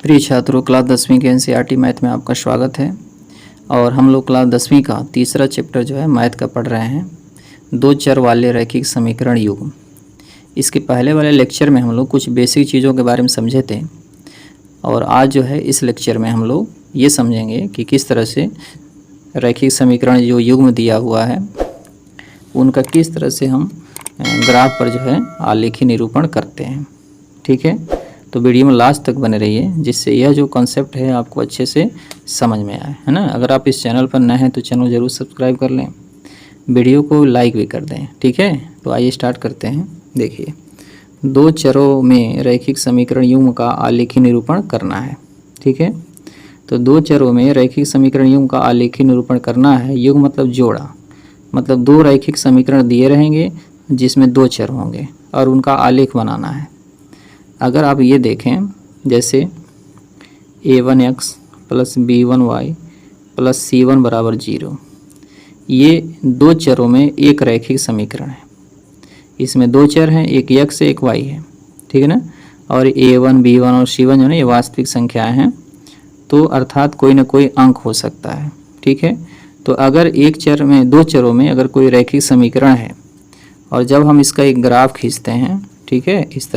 प्रिय छात्रों, क्लास 10वीं के एनसीईआरटी मैथ में आपका स्वागत है। और हम लोग क्लास 10वीं का तीसरा चैप्टर जो है मैथ का पढ़ रहे हैं, दो चर वाले रैखिक समीकरण युग्म। इसके पहले वाले लेक्चर में हम लोग कुछ बेसिक चीज़ों के बारे में समझे थे और आज जो है इस लेक्चर में हम लोग ये समझेंगे कि किस तरह से रैखिक समीकरण जो युग्म दिया हुआ है उनका किस तरह से हम ग्राफ पर जो है आलेखी निरूपण करते हैं। ठीक है, तो वीडियो में लास्ट तक बने रहिए जिससे यह जो कॉन्सेप्ट है आपको अच्छे से समझ में आए, है ना। अगर आप इस चैनल पर नए हैं तो चैनल ज़रूर सब्सक्राइब कर लें, वीडियो को लाइक भी कर दें। ठीक है, तो आइए स्टार्ट करते हैं। देखिए, दो चरों में रैखिक समीकरण युग्म का आलेखी निरूपण करना है। ठीक है, तो दो चरों में रैखिक समीकरण युग्म का आलेखी निरूपण करना है। युग्म मतलब जोड़ा, मतलब दो रैखिक समीकरण दिए रहेंगे जिसमें दो चर होंगे और उनका आलेख बनाना है। अगर आप ये देखें, जैसे a1x plus b1y plus c1 बराबर 0, ये दो चरों में एक रैखिक समीकरण है। इसमें दो चर हैं, एक x है एक y है। ठीक है ना, और a1 b1 और c1 जो है ये वास्तविक संख्याएं हैं, तो अर्थात कोई ना कोई अंक हो सकता है। ठीक है, तो अगर एक चर में दो चरों में अगर कोई रैखिक समीकरण है और जब हम इसका एक ग्राफ खींचते हैं, ठीक है, इस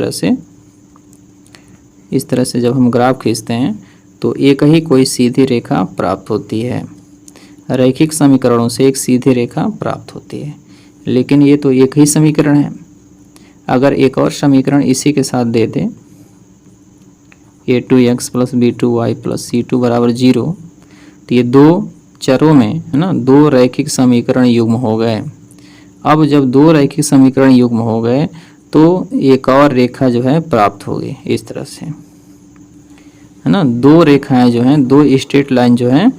तरह से जब हम ग्राफ खींचते हैं तो एक ही कोई सीधी रेखा प्राप्त होती है। रैखिक समीकरणों से एक सीधी रेखा प्राप्त होती है, लेकिन ये तो एक ही समीकरण है। अगर एक और समीकरण इसी के साथ दे दें, a2x plus b2y plus c2 बराबर 0, तो ये दो चरों में, है ना, दो रैखिक समीकरण युग्म हो गए। अब जब दो रैखिक समीकरण युग्म हो गए तो एक और रेखा जो है प्राप्त होगी इस तरह से, है ना। दो रेखाएं जो हैं, दो स्ट्रेट लाइन जो हैं,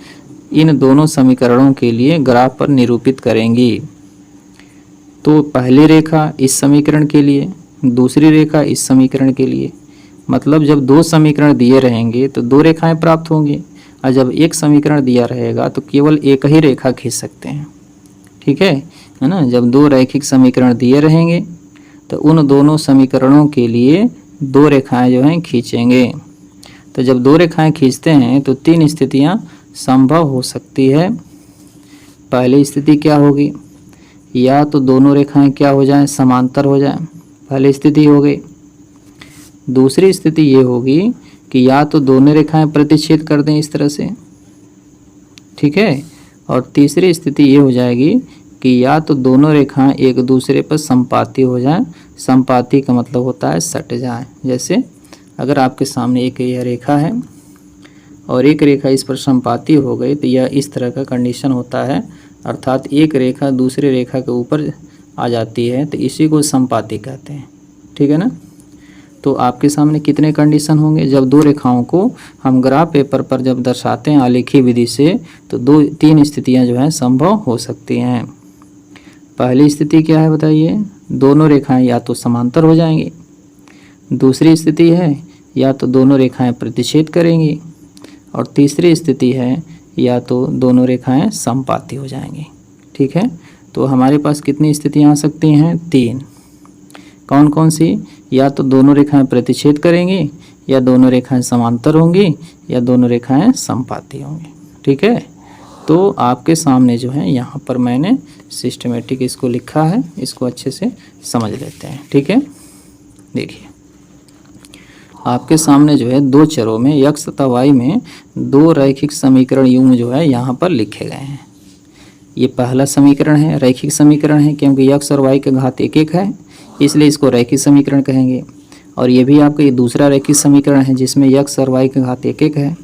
इन दोनों समीकरणों के लिए ग्राफ पर निरूपित करेंगी। तो पहली रेखा इस समीकरण के लिए, दूसरी रेखा इस समीकरण के लिए। मतलब जब दो समीकरण दिए रहेंगे तो दो रेखाएं प्राप्त होंगी, और जब एक समीकरण दिया रहेगा तो केवल एक ही रेखा खींच सकते हैं। ठीक है ना। जब दो रैखिक समीकरण दिए रहेंगे तो उन दोनों समीकरणों के लिए दो रेखाएं जो हैं खींचेंगे। तो जब दो रेखाएं खींचते हैं तो तीन स्थितियां संभव हो सकती है। पहली स्थिति क्या होगी, या तो दोनों रेखाएं क्या हो जाएं, समांतर हो जाएं, पहली स्थिति हो गई। दूसरी स्थिति ये होगी कि या तो दोनों रेखाएं प्रतिच्छेद कर दें इस तरह से, ठीक है। और तीसरी स्थिति ये हो जाएगी कि या तो दोनों रेखाएं एक दूसरे पर संपाती हो जाएं। संपाती का मतलब होता है सट जाएं। जैसे अगर आपके सामने एक यह रेखा है और एक रेखा इस पर संपाती हो गई तो यह इस तरह का कंडीशन होता है, अर्थात एक रेखा दूसरी रेखा के ऊपर आ जाती है, तो इसी को संपाती कहते हैं। ठीक है ना। तो आपके सामने कितने कंडीशन होंगे जब दो रेखाओं को हम ग्राफ पेपर पर जब दर्शाते हैं आलेखी विधि से, तो तीन स्थितियां जो हैं संभव हो सकती हैं। पहली स्थिति क्या है बताइए, दोनों रेखाएं या तो समांतर हो जाएंगी। दूसरी स्थिति है या तो दोनों रेखाएं प्रतिच्छेद करेंगी, और तीसरी स्थिति है या तो दोनों रेखाएं समपाती हो जाएंगी। ठीक है, तो हमारे पास कितनी स्थितियां आ सकती हैं, तीन। कौन कौन सी, या तो दोनों रेखाएं प्रतिच्छेद करेंगी, या दोनों रेखाएं समांतर होंगी, या दोनों रेखाएं समपाती होंगी। ठीक है, तो आपके सामने जो है यहाँ पर मैंने सिस्टमेटिक इसको लिखा है, इसको अच्छे से समझ लेते हैं। ठीक है, देखिए आपके सामने जो है दो चरों में x तथा y में दो रैखिक समीकरण युग्म जो है यहाँ पर लिखे गए हैं। ये पहला समीकरण है, रैखिक समीकरण है, क्योंकि x और y के घात एक एक है, इसलिए इसको रैखिक समीकरण कहेंगे। और ये भी आपका ये दूसरा रैखिक समीकरण है जिसमें x और y के घात एक एक है,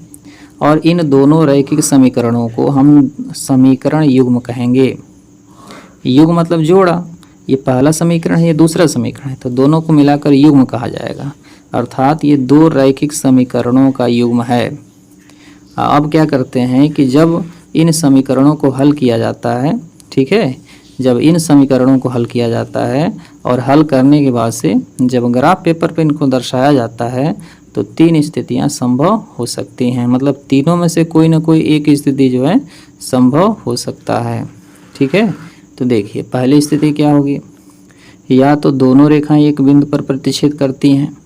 और इन दोनों रैखिक समीकरणों को हम समीकरण युग्म कहेंगे। युग्म मतलब जोड़ा, ये पहला समीकरण है, ये दूसरा समीकरण है, तो दोनों को मिलाकर युग्म कहा जाएगा, अर्थात ये दो रैखिक समीकरणों का युग्म है। अब क्या करते हैं कि जब इन समीकरणों को हल किया जाता है, ठीक है, जब इन समीकरणों को हल किया जाता है और हल करने के बाद से जब ग्राफ पेपर पर इनको दर्शाया जाता है तो तीन स्थितियां संभव हो सकती हैं। मतलब तीनों में से कोई ना कोई एक स्थिति जो है संभव हो सकता है। ठीक है, तो देखिए पहली स्थिति क्या होगी, या तो दोनों रेखाएं एक बिंदु पर प्रतिच्छेद करती हैं।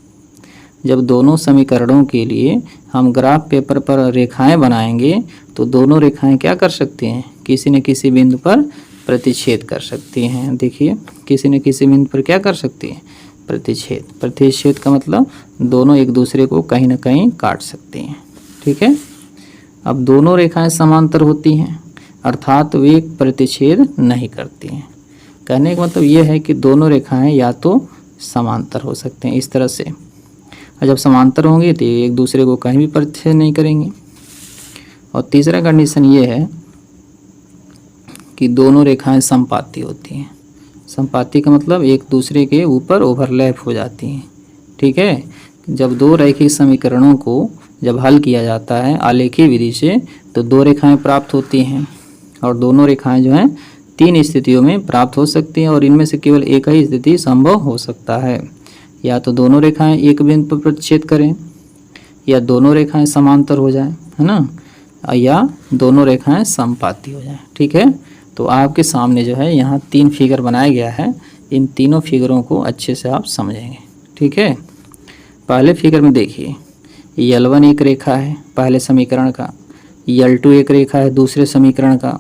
जब दोनों समीकरणों के लिए हम ग्राफ पेपर पर रेखाएं बनाएंगे तो दोनों रेखाएं क्या कर सकती हैं, किसी न किसी बिंदु पर प्रतिच्छेद कर सकती हैं। देखिए किसी न किसी बिंदु पर क्या कर सकती हैं, प्रतिच्छेद। प्रतिच्छेद का मतलब दोनों एक दूसरे को कहीं ना कहीं काट सकती हैं। ठीक है, अब दोनों रेखाएं समांतर होती हैं अर्थात वे प्रतिच्छेद नहीं करती हैं। कहने का मतलब ये है कि दोनों रेखाएं या तो समांतर हो सकते हैं इस तरह से, और जब समांतर होंगे तो एक दूसरे को कहीं भी प्रतिच्छेद नहीं करेंगे। और तीसरा कंडीशन ये है कि दोनों रेखाएं समपाती होती हैं। समपाती का मतलब एक दूसरे के ऊपर ओवरलैप हो जाती हैं। ठीक है, जब दो रैखिक समीकरणों को जब हल किया जाता है आलेखीय विधि से तो दो रेखाएं प्राप्त होती हैं, और दोनों रेखाएं जो हैं 3 स्थितियों में प्राप्त हो सकती हैं, और इनमें से केवल एक ही स्थिति संभव हो सकता है। या तो दोनों रेखाएं एक बिंदु पर प्रतिच्छेद करें, या दोनों रेखाएं समांतर हो जाएं, है ना, या दोनों रेखाएं समपाती हो जाएं। ठीक है, तो आपके सामने जो है यहाँ 3 फिगर बनाया गया है। इन तीनों फिगरों को अच्छे से आप समझेंगे। ठीक है, पहले फिगर में देखिए L1 एक रेखा है पहले समीकरण का, L2 एक रेखा है दूसरे समीकरण का,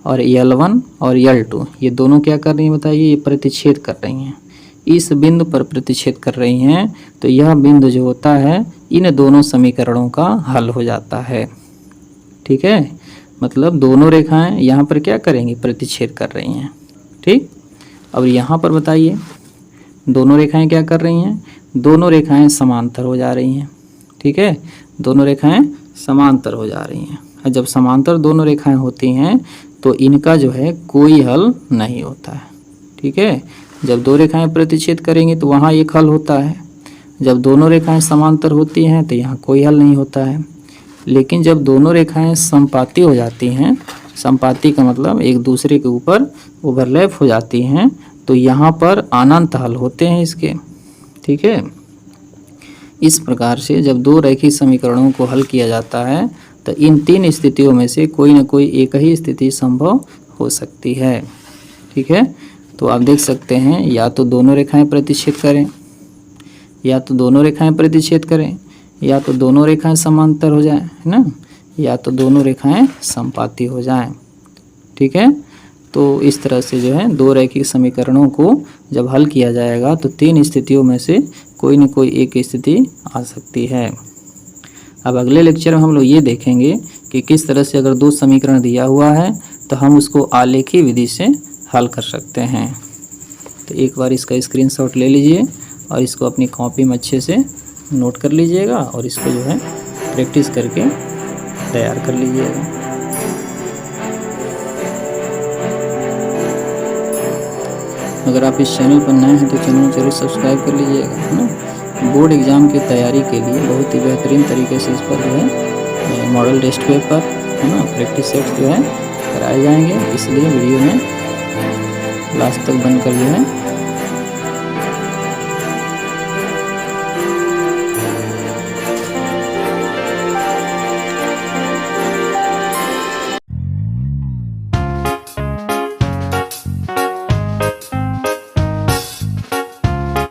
और L1 और L2 ये दोनों क्या कर रही हैं बताइए, ये प्रतिच्छेद कर रही हैं। इस बिंदु पर प्रतिच्छेद कर रही हैं, तो यह बिंदु जो होता है इन दोनों समीकरणों का हल हो जाता है। ठीक है, मतलब दोनों रेखाएं यहाँ पर क्या करेंगी, प्रतिच्छेद कर रही हैं। ठीक, अब यहाँ पर बताइए दोनों रेखाएं क्या कर रही हैं, दोनों रेखाएं समांतर हो जा रही हैं। ठीक है, दोनों रेखाएं समांतर हो जा रही हैं, और जब समांतर दोनों रेखाएं होती हैं तो इनका जो है कोई हल नहीं होता है। ठीक है, जब दो रेखाएं प्रतिच्छेद करेंगी तो वहाँ एक हल होता है, जब दोनों रेखाएं समांतर होती हैं तो यहाँ कोई हल नहीं होता है। लेकिन जब दोनों रेखाएं समपाती हो जाती हैं, समपाती का मतलब एक दूसरे के ऊपर ओवरलैप हो जाती हैं, तो यहाँ पर अनंत हल होते हैं इसके। ठीक है, इस प्रकार से जब दो रैखिक समीकरणों को हल किया जाता है तो इन 3 स्थितियों में से कोई न कोई एक ही स्थिति संभव हो सकती है। ठीक है, तो आप देख सकते हैं या तो दोनों रेखाएं प्रतिच्छेद करें, या तो दोनों रेखाएं प्रतिच्छेद करें, या तो दोनों रेखाएं समांतर हो जाएं, है ना, या तो दोनों रेखाएं समपाती हो जाएं। ठीक है, तो इस तरह से जो है दो रैखिक समीकरणों को जब हल किया जाएगा तो 3 स्थितियों में से कोई न कोई एक स्थिति आ सकती है। अब अगले लेक्चर में हम लोग ये देखेंगे कि किस तरह से अगर 2 समीकरण दिया हुआ है तो हम उसको आलेखीय विधि से हल कर सकते हैं। तो एक बार इसका स्क्रीनशॉट ले लीजिए और इसको अपनी कॉपी में अच्छे से नोट कर लीजिएगा, और इसको जो है प्रैक्टिस करके तैयार कर लीजिएगा। अगर आप इस चैनल पर नए हैं तो चैनल जरूर सब्सक्राइब कर लीजिएगा, है ना। बोर्ड एग्ज़ाम की तैयारी के लिए बहुत ही बेहतरीन तरीके से इस पर जो है मॉडल टेस्ट पेपर, है ना, प्रैक्टिस सेट जो है कराए जाएंगे, इसलिए वीडियो में लास्ट तक बनकर जो है